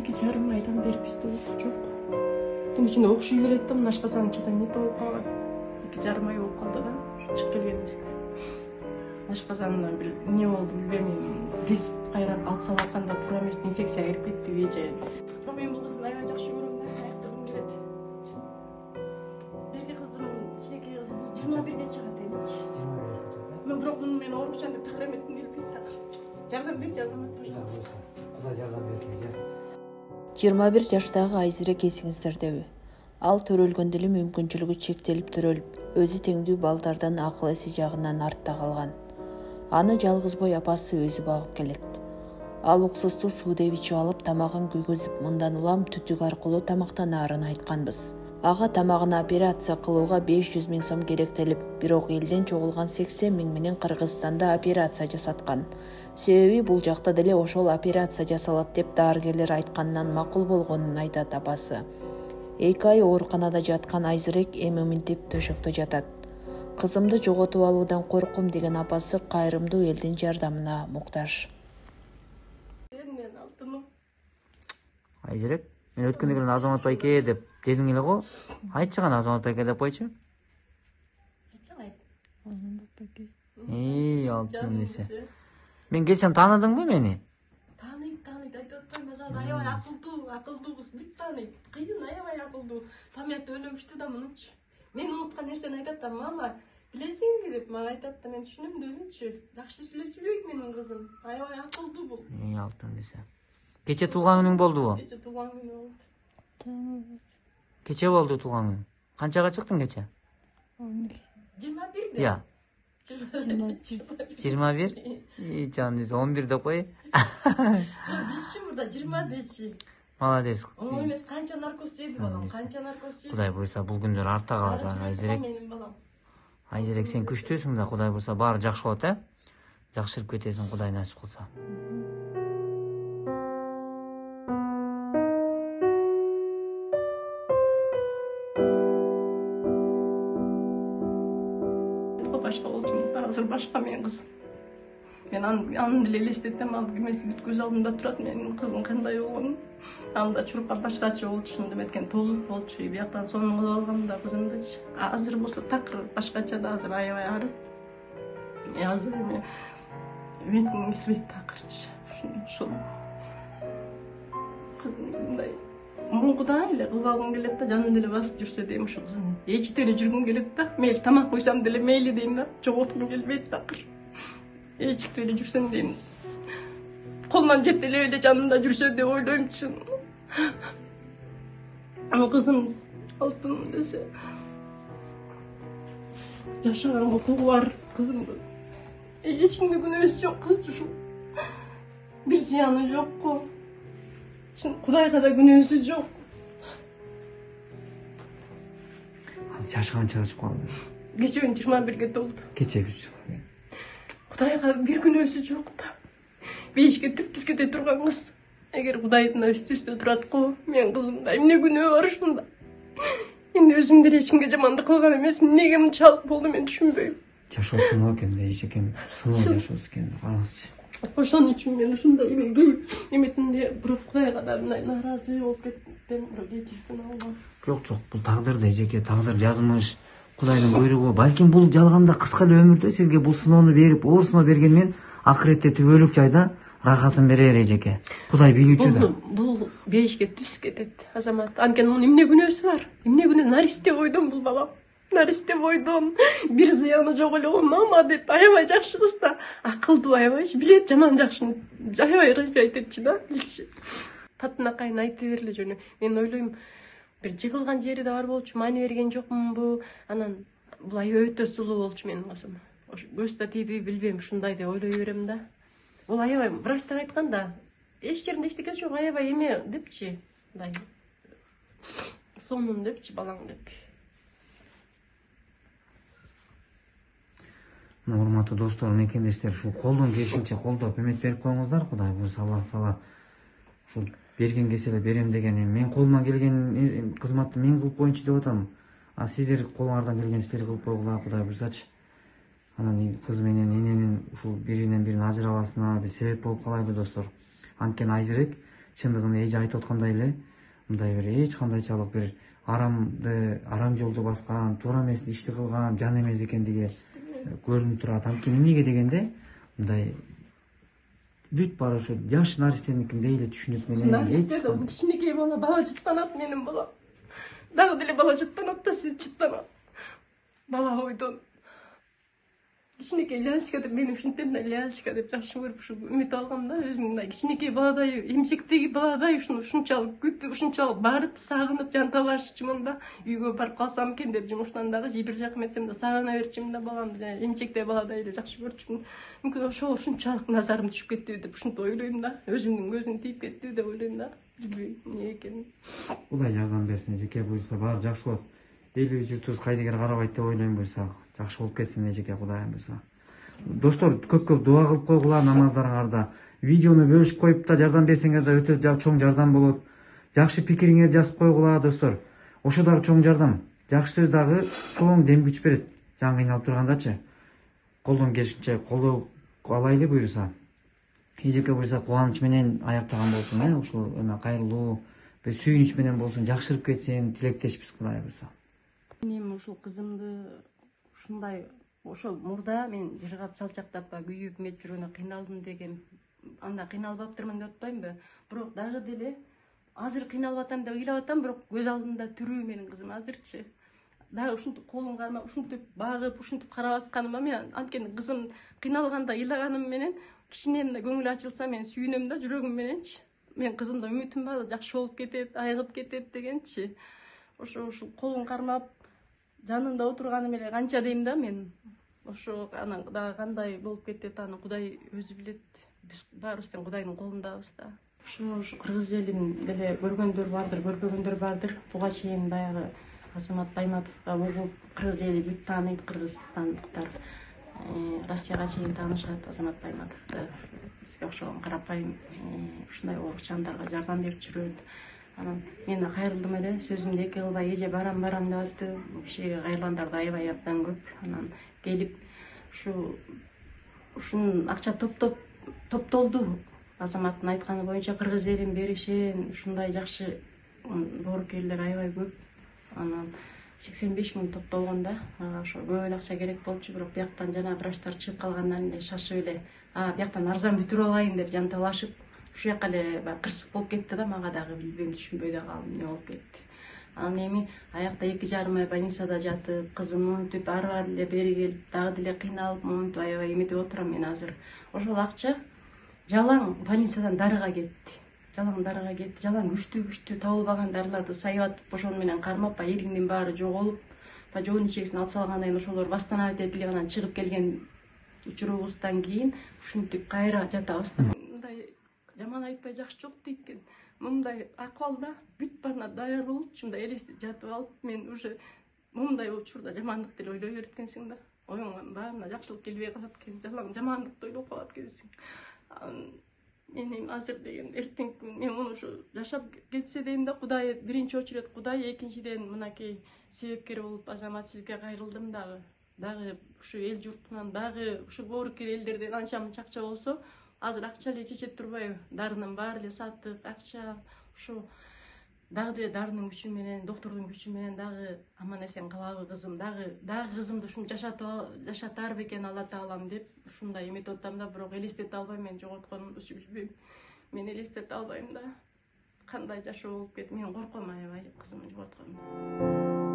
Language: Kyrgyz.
2,5 айдан бери бизде uyku жок. Түн ичинде окшой берет да, мына ашказан чыдан не болуп калган. 2,5 ай болуп калды да, чыгып келгенибизде. Ашказандан бир не болду билбейм, диз кайрап алып салатканда туура эмес инфекция кирип кетти же. Мен бул кызды аябай жакшы көрөм да, аяктыргым келет. Берки кызым, кичинекей кызым 21 чыгат эмичи. 21 чыгат. Мен бирок муну мен оорукчан деп такыр эметtim келбейт такыр. Жардам берчи Азамат, пожалуйста. Кудай жардам берсин, же. 21 жаштагы Айзирек эсиңиздердеби? Ал төрөлгөндө эле мүмкүнчүлүгү чектелип төрөлүп, өзү теңдүү балдардан акыл эси жагынан артта калган. Аны жалгыз бой апасы өзү багып келет. Ал уксусту суудай ичип алып, тамагын күйгүзүп, мындан улам түтүк аркылуу тамактанаарын айтканбыз. Ага тамагына операция кылууга 500 000 сом керектелип, бирок элден чогулган 80 000 менен Кыргызстанда операция жасаткан. Себеби бул жакта деле ошол операция жасалат деп дарыгерлер айткандан макул болгонун айтат апасы. 2 ай ооруканада жаткан Айзирек эми минтип төшөктө жатат. Кызымды жоготуп алуудан коркум деген апасы кайрымдуу элдин жардамына муктаж. Айзирек, мен өткөндө келген Азамат байке деп дедиң эле го. Айтчы гана Азамат байке деп койчу. Айтсаңайт. Азамат байке. Алтын несе. Мен келсем тааныдыңбы мени? Тааныйт, айтып атпайм, Азамат аябай акылдуу кыз, бүт тааныйт. Кыйын аябай акылдуу. Памяты өлөмүштү да мунучу. Мен унуткан нерсени айтат да, мама, билесиңби деп мага айтат да, мен түшүнөм да өзүмчү. Жакшы сүйлөйт менин кызым. Аябай акылдуу бул. Алтын несе. Кече туулган күнүң болдубу? Кече туулган күнү болду. Кече болду туулган күнүң. Канчага чыктың кече? 21. Я. 21? Жан, 11 деп кой. Билчим мурда 20 дечи. Молодец. Оңой эмес, канча наркоз жеди балам, канча наркоз жеди. Кудай буйрса бул күндөр артта калат, Айзирек. Айзирек, сен күчтүүсүң да, Кудай буйрса баары жакшы болот, жакшырып кетесиң, Кудай насип кылса. Башка болчу, азыр башка менин кызым. Мен аны деле элестетем, ал эмеси бүт көз алдымда турат, менин кызым кандай болгонун. Анда чурукка башкача болчу, деметкен толук болчу, бияктан сонун кылып алганда кызымдычы. Азыр болсо такыр башкача да, азыр аябай арып. Азыр эми метиң келбейт такырчы. Ушул кызым мындай мурункудай эле кылып алгым келет да, жаным деле басып жүрсө дейм ушу кызым. Эчип эле жүргүм келет да, мейли тамак куйсам деле мейли дейм да, жоготкум келбейт такыр. Эчип эле жүрсөм дейм. Колунан жете эле жанымда жүрсө деп ойлоймчу. Кызым алтын десе. Жашаган укугу бар кызымдын. Эч кимге күнөөсү жок кыз ушул. Бир зыяны жок го. Кудайга да күнөөсү жок. Азыр жашаганча чыгып калды. Кече 21 толду. Кече күч. Кудайга бир күнөөсү жок да. Бейишке түптүз кете турган кыз. Эгер Кудайдын үстү турат го, мен кызымда эмне күнөө бар ушунда. Эми өзүм деле эч кимге жамандык кылган эмесмин. Эмнеге мынчалык болду мен түшүнбөйм. Жашоо сыноо экен, эч экен, сыноо жашоосу экен, караңызчы. Ошон үчүн мен ушундай эметинде бирок Кудайга да мындай нааразы болуп кеттим, бирок кечирсин алгам. Жок, бул тагдыр да, жеке тагдыр жазмыш. Кудайдын буйругу. Балким бул жалганда кыска эле өмүрдө сизге бул сыноону берип, оор сыноо берген мен акыретте түбөлүк жайда рахатын берер жеке. Кудай билүүчү да. Бул бейишке түз кетет, Азамат. Анткени мунун эмне күнөөсү бар? Эмне күнөө наристе бойдон бул балам. Наристе бойдон бир зыяны жок эле, мама деп аябай жакшы кыз да. Акылдуу аябайчы, билет жаман жакшыны. Аябай кызбы айтетчи да, билчи. Татынакайын айта берле жөнү. Мен ойлойм, бир жыгылган жери да бар болчу, маани берген жокмунбу? Анан бул аябай өтө сулуу болчу менин кызым. Көз да тийди, билбейм, ушундай деп ойлой берем да. Бул аябай врачтар айткан да, эч жеринде эчтеке жок, аябай эме депчи. Мындай сонун депчи балаң деп. Урматтуу достор, мекендештер, ушу колдон келишинче колдоп эмет берип коюңуздар. Кудай буйрса Аллах таала ушу берген кеселе берем деген, мен колуман келген кызматты мен кылып коеюнчу деп атам. А сиздер колуңардан келген иштери кылып койгула, Кудай буйрсачы. Анан кыз менен эненин ушул биринен бирин ажырабасына бир себеп болуп калайлы достор. Анткени Айзирек чындыгын эже айтып аткандай эле мындай бир эч кандайчалык бир арам жолду баскан, туура эмес ишти кылган жан эмес экендиги көрүнүп турат. Анткени эмнеге дегенде мындай бүт баары ошо жаш наристениnkindей эле түшүнүк менен Наристе да кичинекей бала жыттанат менин балам. Дагы деле бала жыттанат да сиз жыттанат. Бала ойдон. Кичинекей лялечка деп мен ушинтем да лялечка деп жакшы көрүп ушу үмүт алгам да өзүм мындай кичинекей баладай эмчектеги баладай ушунчалык күтүп ушунчалык барып сагынып жанталашчымын да үйгө барып калсам экен деп жумуштан дагы бир жакым этсем да сагына берчимин да баламды эмчектеги баладай эле жакшы көрчүмүн. Мүмкүн ошол ушунчалык назарым түшүп кеттиби деп ушинтип ойлойм да. Өзүмдүн көзүм тийип кеттиби деп ойлойм да. Билбейм эмне экенин. Кудай жардам берсин, эжеке буюрса баары жакшы болот. Эли журтубуз кайдыгер карабайт деп ойлойм буюрса. Жакшы болуп кетсин эжеке, Кудайым буюрса. Достор, көп дуа кылып койгула намаздарыңарда. Видеону бөлүшүп коюп да жардам берсеңер да өтө чоң жардам болот. Жакшы пикириңерди жазып койгула достор. Ошо дагы чоң жардам. Жакшы сөз дагы чоң дем күч берет. Жан кыйналып тургандачы. Колдон келишинче колдоо алайлы буюрса. Эжеке буюрса кубаныч менен аяктаган болсун, ушул эме кайрылуу, бир сүйүнүч менен болсун, жакшырып кетсин, тилектешпиз Кудай буюрса. Мен ушул кызымды ушундай ошол мурда мен жыргап чалчактап күйүп мет жүргөнү кыйналдым деген. Анда кыйналып аптырмын деп атпаймынбы? Бирок дагы деле азыр кыйналып атам деп ыйлап атам, бирок көз алдымда тирүү менин кызым азырчы. Дагы ушинтип колун кармап, ушинтип багып, ушинтип карап атканыма мен анткени кызым кыйналганда ыйлаганым менен кичине эмне көңүл ачылса мен сүйүнөм да жүрөгүм мененчи. Мен кызымда үмүтүм бар, жакшы болуп кетет, айыгып кетет дегенчи. Ушул колун кармап жанында отурганым эле канча дейм да мен. Ошо анан дагы кандай болуп кетет аны Кудай өзү билет. Биз баарыбыз тең Кудайдын колундабыз да. Ушу кыргыз элин деле көргөндөр бардыр, көрбөгөндөр бардыр. Буга чейин баягы Азамат Байматовго угуп кыргыз эли бүт тааныйт, кыргызстандыктар Россияга чейин таанышат Азамат Байматовду. Бизге окшогон карапайым ушундай оорук жандарга жардам берип жүрөт. Анан мен кайрылдым эле, сөзүмдү эки кылбай эже барам деп атты. Кишиге кайрылгандар да аябай абдан көп. Анан келип ушун акча топтолду. Азаматтын айтканы боюнча кыргыз элин беришен, ушундай жакшы боорукерлер аябай көп. Анан 85 000 топтолгон да. Ага ошо көп эле акча керек болчу, бирок бияктан жана врачтар чыгып калгандан эле шашып эле бияктан арзан бүтүрүп алайын деп жанталашып, ушул жака эле кырсык болуп кетти да, мага дагы билбейм, түшүнбөй да калдым эмне болуп кетти. Анан эми аякта 2,5 ай больницада жатып, кызым монтип ары эле бери келип, дагы деле кыйналып, монтип аябай эметип отурам мен азыр. Ошол акча жалаң больницадан дарыга кетти. Жалаң күчтүү табылбаган дарыларды сайып ошону менен кармап, элиңдин баары жоголуп, жоон ичегисин алып салгандан кийин ошолор восстановить этилип анан чыгып келген учурубуздан кийин ушинтип кайра жатабыз да. Мындай жаман айтпай жакшы жок дейт экен. Мындай акыбалда бүт баарына даяр болуп, мындай элестип жатып алып, мен уже мындай учурда жамандык деле ойлой берет экенсиң да. Оюңдун баарына жакшылык келбей калат экен, жамандыкты ойлоп калат экенсиң. Мен эми азыр деген эртең күн мен муну ушу жашап кетсе дейм да, Кудай биринчи очередь Кудай, экинчиден мынакей себепкер болуп Азамат сизге кайрылдым дагы ушу эл журтунан дагы ушу боорукер элдерден анча мынча акча болсо, азыр акча эле чечет турбайбы? Дарынын баары эле сатык, акча, ушу дагы деле дарынын күчү менен, доктурдун күчү менен дагы аман эсен калабы кызым, дагы кызымды ушуну жашатар бекен Алла Таалам деп ушундай эметип атам да, бирок элестете албайм мен жоготконумду, билбейм. Мен элестете албайм да. Кандай жашоо болуп кетти, мен корком аябай кызымды жоготконумдан.